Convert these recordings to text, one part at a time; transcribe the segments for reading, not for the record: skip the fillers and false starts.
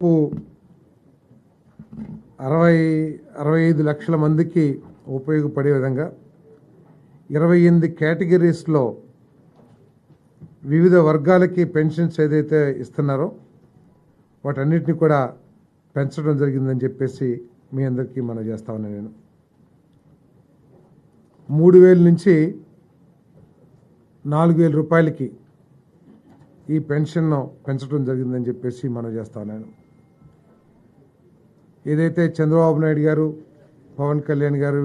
65 లక్షల మందికి ఉపయోగపడే విధంగా 28 కేటగిరీస్లో వివిధ వర్గాలకి పెన్షన్స్ ఏదైతే ఇస్తున్నారో వాటన్నిటిని కూడా పెంచడం జరిగిందని చెప్పేసి మీ అందరికీ మనం చేస్తా ఉన్నాను. నేను 3,000 నుంచి 4,000 రూపాయలకి ఈ పెన్షన్ను పెంచడం జరిగిందని చెప్పేసి మనం చేస్తా ఉన్నాను. ఏదైతే చంద్రబాబు నాయుడు గారు, పవన్ కళ్యాణ్ గారు,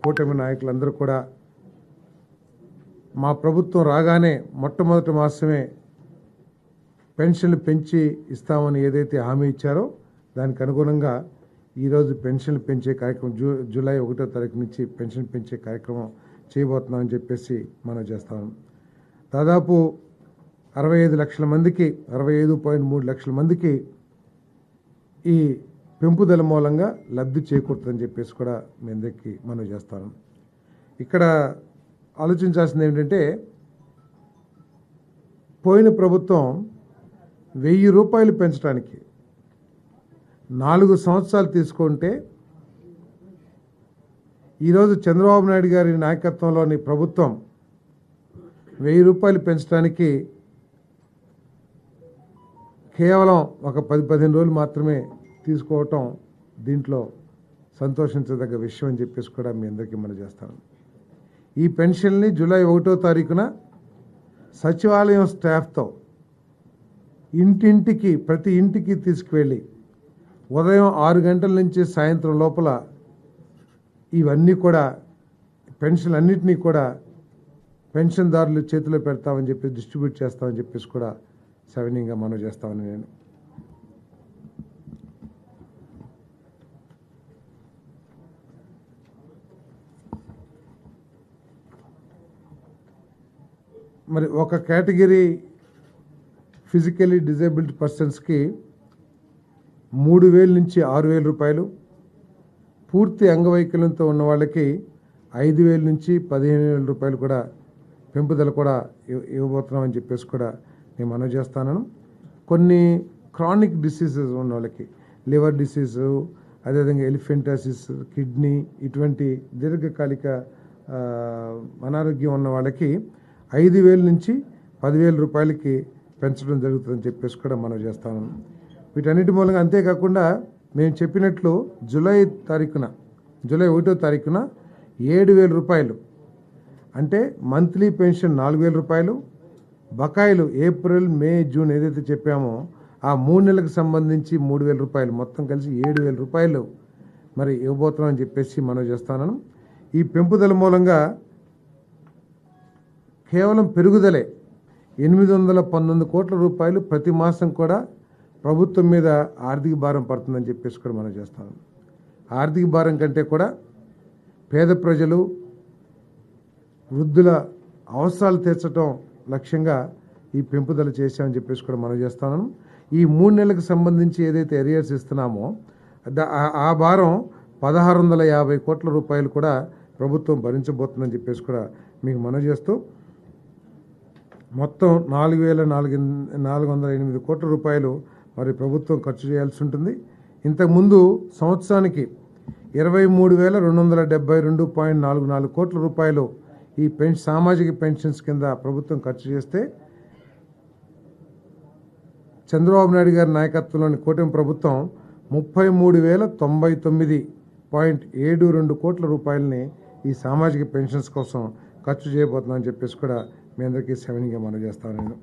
కూటమి నాయకులందరూ కూడా మా ప్రభుత్వం రాగానే మొట్టమొదటి మాసమే పెన్షన్లు పెంచి ఇస్తామని ఏదైతే హామీ ఇచ్చారో దానికి అనుగుణంగా ఈరోజు పెన్షన్లు పెంచే కార్యక్రమం జూలై 1వ తారీఖు నుంచి పెన్షన్ పెంచే కార్యక్రమం చేయబోతున్నామని చెప్పేసి మనం చేస్తాము. దాదాపు 65 లక్షల మందికి 65.3 లక్షల మందికి ఈ పెంపుదల మూలంగా లబ్ధి చేకూరుతుందని చెప్పేసి కూడా మీ అందరికీ మనం చేస్తాను. ఇక్కడ ఆలోచించాల్సింది ఏంటంటే పోయిన ప్రభుత్వం 1,000 రూపాయలు పెంచడానికి 4 సంవత్సరాలు తీసుకుంటే ఈరోజు చంద్రబాబు నాయుడు గారి నాయకత్వంలోని ప్రభుత్వం 1,000 రూపాయలు పెంచడానికి కేవలం ఒక 10-15 రోజులు మాత్రమే తీసుకోవటం దీంట్లో సంతోషించదగ్గ విషయం అని చెప్పేసి కూడా మీ అందరికీ మనం చేస్తాను. ఈ పెన్షన్ని జూలై 1వ తారీఖున సచివాలయం స్టాఫ్తో ఇంటింటికి ప్రతి ఇంటికి తీసుకువెళ్ళి ఉదయం 6 గంటల నుంచి సాయంత్రం లోపల ఇవన్నీ కూడా పెన్షన్ అన్నింటినీ కూడా పెన్షన్దారుల చేతిలో పెడతామని చెప్పి డిస్ట్రిబ్యూట్ చేస్తామని చెప్పేసి కూడా సవినీయంగా మనం చేస్తామని నేను మరి ఒక కేటగిరీ ఫిజికలీ డిజేబుల్డ్ పర్సన్స్కి 3,000 నుంచి 6,000 రూపాయలు, పూర్తి అంగవైకల్యంతో ఉన్న వాళ్ళకి 5,000 నుంచి 15,000 రూపాయలు కూడా పెంపుదల కూడా ఇవ్వబోతున్నామని చెప్పేసి కూడా నేను మనవి చేస్తాను. కొన్ని క్రానిక్ డిసీజెస్ ఉన్న వాళ్ళకి లివర్ డిసీజు, అదేవిధంగా ఎలిఫెంటాసిస్, కిడ్నీ ఇటువంటి దీర్ఘకాలిక అనారోగ్యం ఉన్న వాళ్ళకి 5,000 నుంచి 10,000 రూపాయలకి పెంచడం జరుగుతుందని చెప్పేసి కూడా మనం చేస్తాము. వీటన్నిటి మూలంగా అంతేకాకుండా మేము చెప్పినట్లు జూలై 1వ తారీఖున 7,000 రూపాయలు అంటే మంత్లీ పెన్షన్ 4,000 రూపాయలు, బకాయిలు ఏప్రిల్, మే, జూన్ ఏదైతే చెప్పామో ఆ 3 నెలలకు సంబంధించి 3,000 రూపాయలు మొత్తం కలిసి 7,000 రూపాయలు మరి ఇవ్వబోతున్నామని చెప్పేసి మనం చేస్తాను. ఈ పెంపుదల మూలంగా కేవలం పెరుగుదలే 819 కోట్ల రూపాయలు ప్రతి మాసం కూడా ప్రభుత్వం మీద ఆర్థిక భారం పడుతుందని చెప్పేసి కూడా మనం చేస్తాం. ఆర్థిక భారం కంటే కూడా పేద ప్రజలు, వృద్ధుల అవసరాలు తీర్చడం లక్ష్యంగా ఈ పెంపుదల చేశామని చెప్పేసి కూడా మనం చేస్తాను. ఈ 3 నెలలకు సంబంధించి ఏదైతే ఎరియర్స్ ఇస్తున్నామో ఆ భారం 1,650 కోట్ల రూపాయలు కూడా ప్రభుత్వం భరించబోతుందని చెప్పేసి కూడా మీకు మనవి చేస్తూ మొత్తం 4,408 కోట్ల రూపాయలు మరి ప్రభుత్వం ఖర్చు చేయాల్సి ఉంటుంది. ఇంతకుముందు సంవత్సరానికి 23,272.44 కోట్ల రూపాయలు ఈ సామాజిక పెన్షన్స్ కింద ప్రభుత్వం ఖర్చు చేస్తే చంద్రబాబు నాయుడు గారి నాయకత్వంలోని కూటమి ప్రభుత్వం 33,099.72 కోట్ల రూపాయలని ఈ సామాజిక పెన్షన్స్ కోసం ఖర్చు చేయబోతున్నామని చెప్పేసి కూడా మీ అందరికీ సవినీయంగా మనం చేస్తాను. నేను